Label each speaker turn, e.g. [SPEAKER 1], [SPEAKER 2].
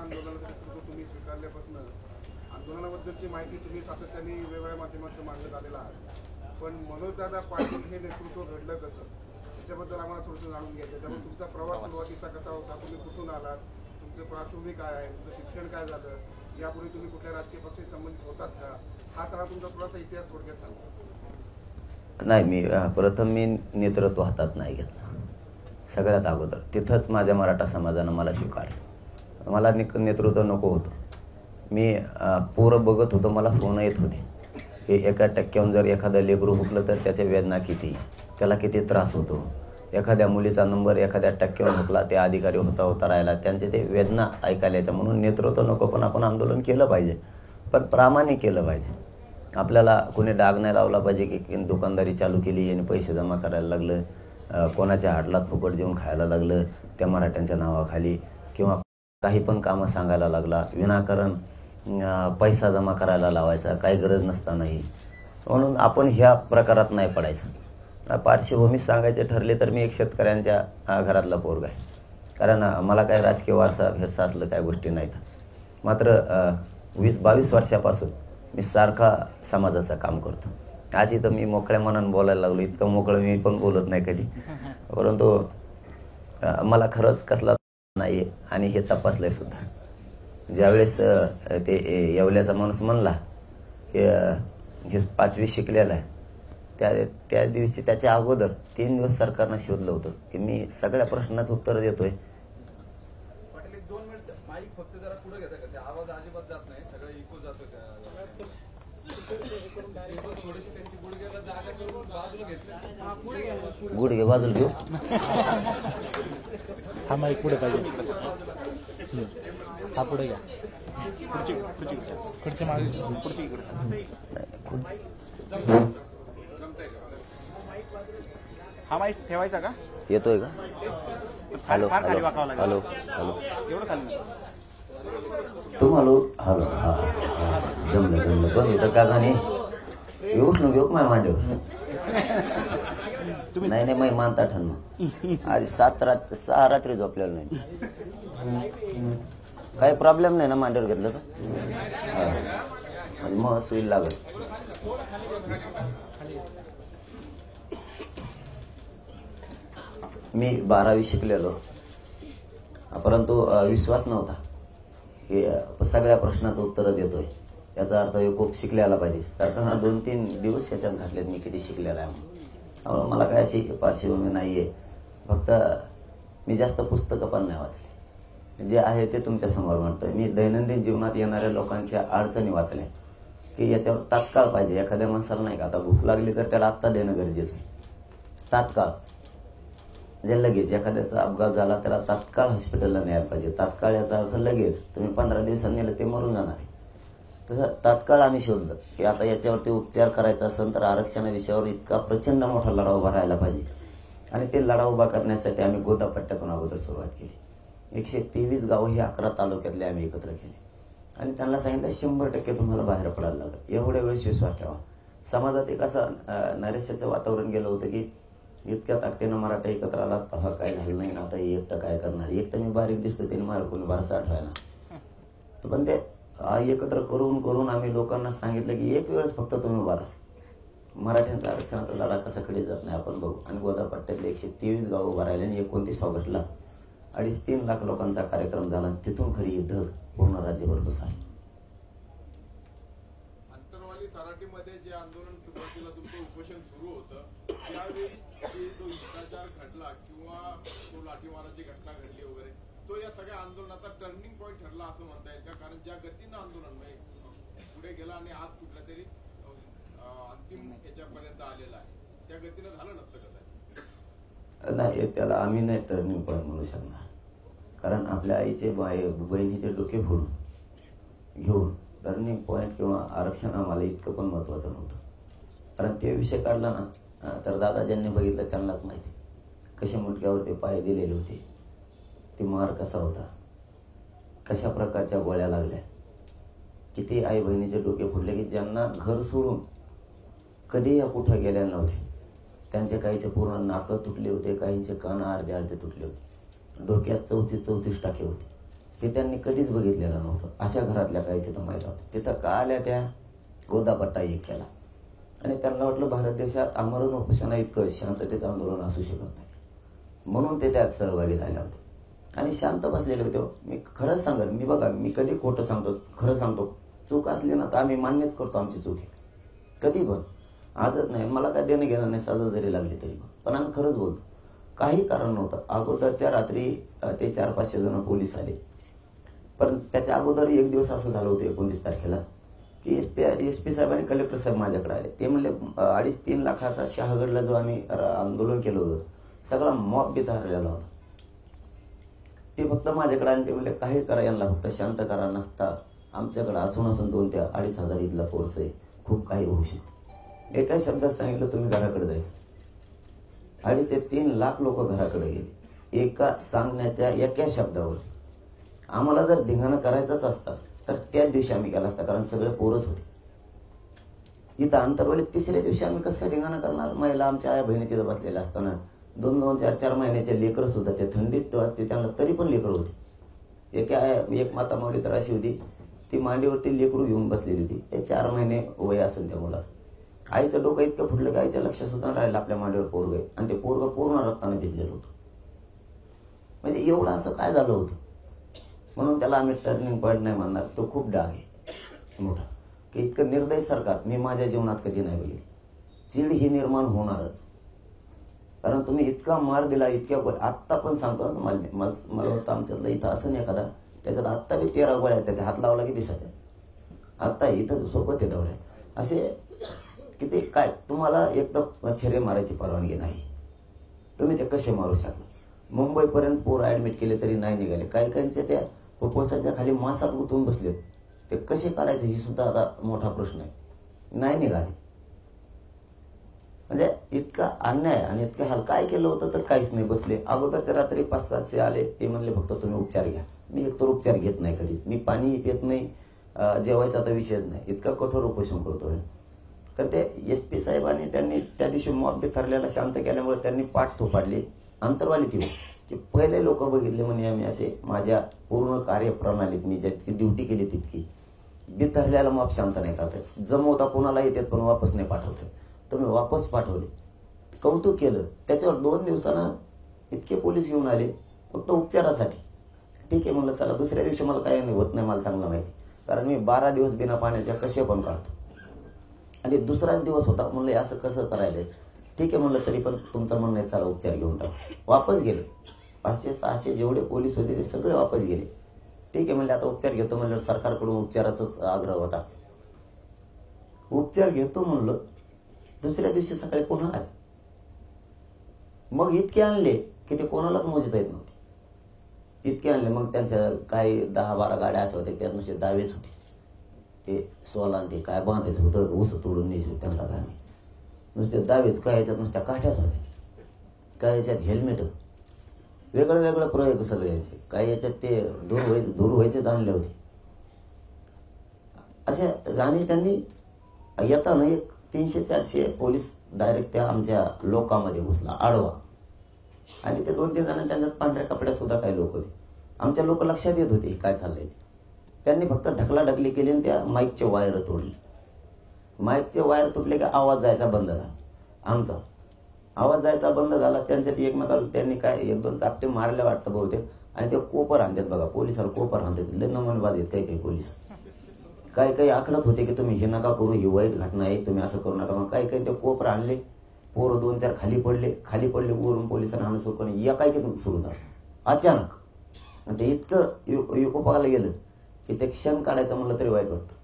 [SPEAKER 1] आंदोलनाचं नेतृत्व तुम्ही स्वीकारल्यापासून आंदोलनाबद्दलची माहिती तुम्ही सातत्याने वेगवेगळ्या माध्यमातून मांडत आलेला आहात, पण मनोजदादा पाटील हे नेतृत्व घडलं कसं त्याच्याबद्दल आम्हाला थोडंसं जाणून घ्यायचं. त्यामुळे तुमचा प्रवास सुरुवातीचा कसा होता, तुम्ही कुठून आलात, तुमचं पार्श्वभूमी काय आहे, तुमचं शिक्षण काय झालं, यापूर्वी तुम्ही कुठल्या राजकीय पक्षाशी संबंधित होतात का, हा सगळा तुमचा थोडासा इतिहास थोडक्यात सांगा.
[SPEAKER 2] नाही, मी नेतृत्व हातात नाही घेतलं. सगळ्यात अगोदर तिथंच माझ्या मराठा समाजानं मला स्वीकारलं. मला नेतृत्व नको होतं. मी पोरं बघत होतो, मला फोन येत होते की एका टक्क्याहून जर एखादं लेकरू हुकलं तर त्याच्या वेदना किती, त्याला किती त्रास होतो. एखाद्या मुलीचा नंबर एखाद्या टक्क्याहून हुकला, ते अधिकारी होता राहिला, त्यांचे ते वेदना ऐकायला यायचं. म्हणून नेतृत्व नको, पण आपण आंदोलन केलं पाहिजे, पण प्रामाणिक केलं पाहिजे. आपल्याला कोणी डाग नाही लावला पाहिजे की दुकानदारी चालू केली आणि पैसे जमा करायला लागलं, कोणाच्या हाडलात फुकट जेवून खायला लागलं त्या मराठ्यांच्या नावाखाली, किंवा काही पण कामं सांगायला लागला, विनाकारण पैसा जमा करायला लावायचा, काही गरज नसतानाही. म्हणून आपण ह्या प्रकारात नाही पडायचं. पार्श्वभूमी सांगायचे ठरले तर मी एक शेतकऱ्यांच्या घरातला पोरगा आहे, कारण मला काय राजकीय वारसा असलं काय गोष्टी नाहीत. मात्र 20-22 वर्षापासून मी सारखा समाजाचं काम करतो. आज इथं मी मोकळ्या मनानं बोलायला लागलो, इतकं मोकळं मी पण बोलत नाही कधी, परंतु मला खरंच कसला नाही आहे आणि हे तपासलं आहे सुद्धा. ज्यावेळेस ते येवल्याचा माणूस म्हणला की हे 5वी शिकलेला आहे, त्या दिवशी त्याच्या अगोदर 3 दिवस सरकारनं शोधलं होतं की मी सगळ्या प्रश्नाचं उत्तर देतोय.
[SPEAKER 3] पाटील, 1-2 मिनिट माईक फक्त जरा पुढे घेता का? ते आवाज अजिबात जात नाही, सगळं इको जातो. थोडीशी त्यांची गुडघ्याला जागा करून बाजूला घेतली.
[SPEAKER 2] गुडघे बाजूला घेऊ.
[SPEAKER 4] हा माईक पुढे पाहिजे, हा पुढे घ्या. खुर्ची मागे, खुर्ची हा माईक ठेवायचा का?
[SPEAKER 2] येतोय का? हॅलो हॅलो हॅलो हॅलो
[SPEAKER 4] एवढं खाली
[SPEAKER 2] तुम्हाला हॅलो. हा जमलं पण होतं का गाणे येऊच न घेऊ माय मांडीवर. नाही मै मानता ठन मग आधी 6 रात्री झोपलेलं नाही. काही प्रॉब्लेम नाही ना मांडीवर घेतलं तर मग सुई लागत. मी 12वी शिकलेलो, परंतु विश्वास नव्हता की सगळ्या प्रश्नाचं उत्तर देतोय. याचा अर्थ खूप शिकलेला पाहिजे. सरकारनं 2-3 दिवस याच्यात घातलेत मी किती शिकलेला आहे म्हणून. मला काय अशी पार्श्वभूमी नाही आहे, फक्त मी जास्त पुस्तकं पण नाही वाचले. जे आहे ते तुमच्यासमोर म्हणतोय. मी दैनंदिन जीवनात येणाऱ्या लोकांच्या अडचणी वाचल्या की याच्यावर तात्काळ पाहिजे. एखाद्या माणसाला नाही का आता भूक लागली तर त्याला आत्ता देणं गरजेचं आहे, तात्काळ. म्हणजे लगेच एखाद्याचा अपघात झाला त्याला तात्काळ हॉस्पिटलला न्यायला पाहिजे. तात्काळ याचा अर्थ लगेच. तुम्ही 15 दिवसांनी नेलं ते मरून जाणार आहे. तसं तात्काळ आम्ही शोधलं की आता याच्यावरती उपचार करायचा असेल तर आरक्षणा विषयावर इतका प्रचंड मोठा लढा उभा राहायला पाहिजे. आणि ते लढा उभा करण्यासाठी आम्ही गोदापट्ट्यातून अगोदर सुरुवात केली. 123 गावं ही 11 तालुक्यातले आम्ही एकत्र केले आणि त्यांना सांगितलं 100% तुम्हाला बाहेर पडायला लागेल. एवढ्या वेळेस विश्वास ठेवा. समाजात एक असं नैराश्याचं वातावरण गेलं होतं की इतक्या ताकदीनं मराठा एकत्र आला, तेव्हा काय झालं नाही, आता हे एकटं काय करणार. एक तर मी बारीक दिसतो, त्याने मला कोणी भरसा आठवायला. पण ते एकत्र करून आम्ही लोकांना सांगितलं की एक वेळेस फक्त तुम्ही उभा राहा. मराठ्यांचा आरक्षणाचा लढा कसा कडे जात नाही आपण बघू. आणि गोदापट्ट्यातले 123 गावं उभा राहिले आणि 29 ऑगस्टला 2.5-3 लाख लोकांचा कार्यक्रम झाला. तिथून खरी धग पूर्ण राज्यभर बसला.
[SPEAKER 3] अंतरवाली सराटीमध्ये जे आंदोलन सुरुवातीला तुमचं उपोषण सुरू होतं त्यावेळी जो हिंसाचार घडला किंवा तो लाठीमाराची घटना घडली वगैरे, तो या सगळ्या आंदोलनाचा टर्निंग पॉईंट ठरला असं म्हणता येईल का? कारण ज्या गतीनं आंदोलन पुढे गेला आणि आज कुठल्या तरी अंतिम याच्यापर्यंत आलेला आहे, त्या गतीनं झालं नसतं का?
[SPEAKER 2] नाही, त्याला आम्ही नाही टर्निंग पॉईंट म्हणू शकणार. कारण आपल्या आईचे बहिणीचे डोके फोडून घेऊन टर्निंग पॉईंट किंवा आरक्षण आम्हाला इतकं पण महत्त्वाचं नव्हतं. कारण ते विषय काढला ना तर दादा ज्यांनी बघितलं त्यांनाच माहिती कशा मुंडक्यावर ते पाय दिलेले होते, ते मार कसा होता, कशा प्रकारच्या गोळ्या लागल्या, किती आई बहिणीचे डोके फुटले की ज्यांना घर सोडून कधी या कुठं गेल्या नव्हते. त्यांचे काहीचे पूर्ण नाकं तुटले होते, काहींचे कान अर्धे तुटले होते, डोक्यात 34 टाके होते. हे त्यांनी कधीच बघितलेलं नव्हतं. अशा घरातल्या काही तिथं महिला होत्या. तिथं का आल्या त्या, गोदापट्टा एक केला आणि त्यांना वाटलं भारत देशात आमरण उपोषणा इतकं शांततेचं आंदोलन असू शकत नाही, म्हणून ते त्यात सहभागी झाले होते आणि शांत बसलेले होते. मी खरंच सांगेल, मी बघा, मी कधी खोटं सांगतो, खरं सांगतो. चूक असली ना तर आम्ही मान्यच करतो आमची चूक आहे, कधी पण. आजच नाही, मला काय देणं घेणं नाही, सजा जरी लागली तरी पण आम्ही खरंच बोलतो. काही कारण नव्हतं. अगोदरच्या रात्री ते 400-500 जण पोलीस आले, पण त्याच्या अगोदर एक दिवस असं झालं होतं 29 तारखेला की SP साहेबांनी, कलेक्टर साहेब माझ्याकडे आले. ते म्हणले 2.5-3 लाखाचा शहागडला जो आम्ही आंदोलन केलं होतं, सगळा मॉब बिथरलेला होता. ते फक्त माझ्याकडे आले. ते म्हणले काही करा, यांना फक्त शांत करा, नसता आमच्याकडे असून 2 ते 2,500 इथला फोर्स आहे, खूप काही होऊ शकतं. एका शब्दात सांगितलं, तुम्ही घराकडे जायचं. 2.5 ते 3 लाख लोक घराकडे गेले एका सांगण्याच्या एका शब्दावर. आम्हाला जर धिंगाणा करायचाच असता तर त्याच दिवशी आम्ही केला असता, कारण सगळे पोरच होते. इथं अंतरवलीत 3ऱ्या दिवशी आम्ही कसं काय धिंगाणा करणार? महिला, आमच्या आया बहिणी तिथं बसलेल्या असताना 2-2, 4-4 महिन्याचे लेकरं सुद्धा, ते थंडीत वाजते त्यांना तरी पण लेकरं होते. एक माता मावडी तर अशी होती, ती मांडीवरती लेकरू घेऊन बसलेली होती. हे 4 महिने वय असेल त्या मुलाचं. आईचं डोकं इतकं फुटलं की आईच्या लक्षात सुद्धा राहिलं आपल्या मांडीवर पोरग आहे, आणि ते पोरग पूर्ण रक्ताने भिजलेलं होतं. म्हणजे एवढं असं काय झालं होतं? म्हणून त्याला आम्ही टर्निंग पॉईंट नाही मानणार. तो खूप डाग आहे मोठा, की इतकं निर्दयी सरकार मी माझ्या जीवनात कधी नाही बघितलं. चीड ही निर्माण होणारच, कारण तुम्ही इतका मार दिला, इतक्या गोळ्या. आत्ता पण सांगतो मला होतं आमच्यातलं इथं असं नाही एखादा, त्याच्यात आत्ता बी 13 गोळ्या आहेत, त्याच्या हात लावला की दिसत. आत्ता इथं सोबत आहे डवळ्यात. असे किती काय, तुम्हाला एकदम छेरे मारायची परवानगी नाही. तुम्ही ते कसे मारू शकता? मुंबईपर्यंत पोरं ऍडमिट केले तरी नाही निघाले. काही काहींचे त्या फुफ्फुसाच्या खाली मासात गुंतून बसलेत. ते कसे काढायचे ही सुद्धा आता मोठा प्रश्न आहे. नाही निघाले. म्हणजे इतका अन्याय आणि इतकं हाल. काय केलं होतं तर काहीच नाही. बसले. अगोदरच्या रात्री 5-700 आले. ते म्हणले फक्त तुम्ही उपचार घ्या. मी एकतर उपचार घेत नाही कधी. मी पाणी पित नाही, जेवायचा तर विषयच नाही. इतका कठोर उपोषण करतो. तर ते SP साहेबांनी त्यांनी त्या दिवशी मॉब बिथरलेला शांत केल्यामुळे त्यांनी पाठ थोपाडली. अंतरवाली ती की पहिले लोक बघितले म्हणे आम्ही असे, माझ्या पूर्ण कार्यप्रणालीत मी जितकी ड्युटी केली तितकी बिथरलेला मॉब शांत नाही करतात. जमवता कोणाला येतात पण वापस नाही पाठवतात. तुम्ही वापस पाठवले, कौतुक केलं. त्याच्यावर 2 दिवसानं इतके पोलीस घेऊन आले फक्त उपचारासाठी. ठीक आहे म्हणलं, चला दुसऱ्या दिवशी मला काही होत नाही, मला चांगलं माहिती, कारण मी 12 दिवस बिना पाण्याच्या कसे पण काढतो. आणि दुसराच दिवस होता. म्हणलं असं कसं करायला? ठीक आहे म्हणलं, तरी पण तुमचं म्हणणं आहे, चला उपचार घेऊन टाक. वापस गेले. 500-600 जेवढे पोलीस होते ते सगळे वापस गेले. ठीक आहे म्हणले, आता उपचार घेतो म्हणलं. सरकारकडून उपचाराचाच आग्रह होता. उपचार घेतो म्हणलं. दुसऱ्या दिवशी सकाळी पुन्हा आले. मग इतके आणले की ते कोणालाच मोजता येत नव्हते. इतके आणले. मग त्यांच्या काही 10-12 गाड्या अशा होत्या, त्यात नुसते दावेच होते. ते 16 ते काय बांधायचं होतं, ऊस तोडून न्यायचं त्यांना काय नाही. नुसते दावेच. काय याच्यात नुसत्या काठ्याच होत्या, काय याच्यात हेल्मेट, वेगळं प्रयोग सगळे यांचे. काय याच्यात ते दूर व्हायचेच आणले होते असे. आणि त्यांनी येताना एक 300-400 पोलीस डायरेक्ट त्या आमच्या लोकांमध्ये घुसला आडवा. आणि ते 2-3 जण त्यांच्यात पांढऱ्या कपड्यात सुद्धा काही लोक होते. आमच्या लोक लक्षात येत होते काय चाललंय ते. त्यांनी फक्त ढकलाढकली केली आणि त्या माईकचे वायर तोडले. माईकचे वायर तुटले की आवाज जायचा बंद झाला. आमचा आवाज जायचा बंद झाला. त्यांच्यात एकमेकाला त्यांनी काय 1-2 चापटे मारले वाटतं बहुतेक. आणि ते कोपर आणतात बघा, पोलिसाला कोपर आणतात. लय नमनबाज आहेत काही पोलीस. काही आखडत होते की तुम्ही हे नका करू, ही वाईट घटना आहे, तुम्ही असं करू नका. मग काही ते कोपर आणले. पोरं 2-4 खाली पडले. वरून पोलिसांना आणून सुरू करून एकाएकी सुरू झालं अचानक. आणि ते इतकं विकोपाला गेलं की ते क्षण काढायचं म्हणलं तरी वाईट वाटतं.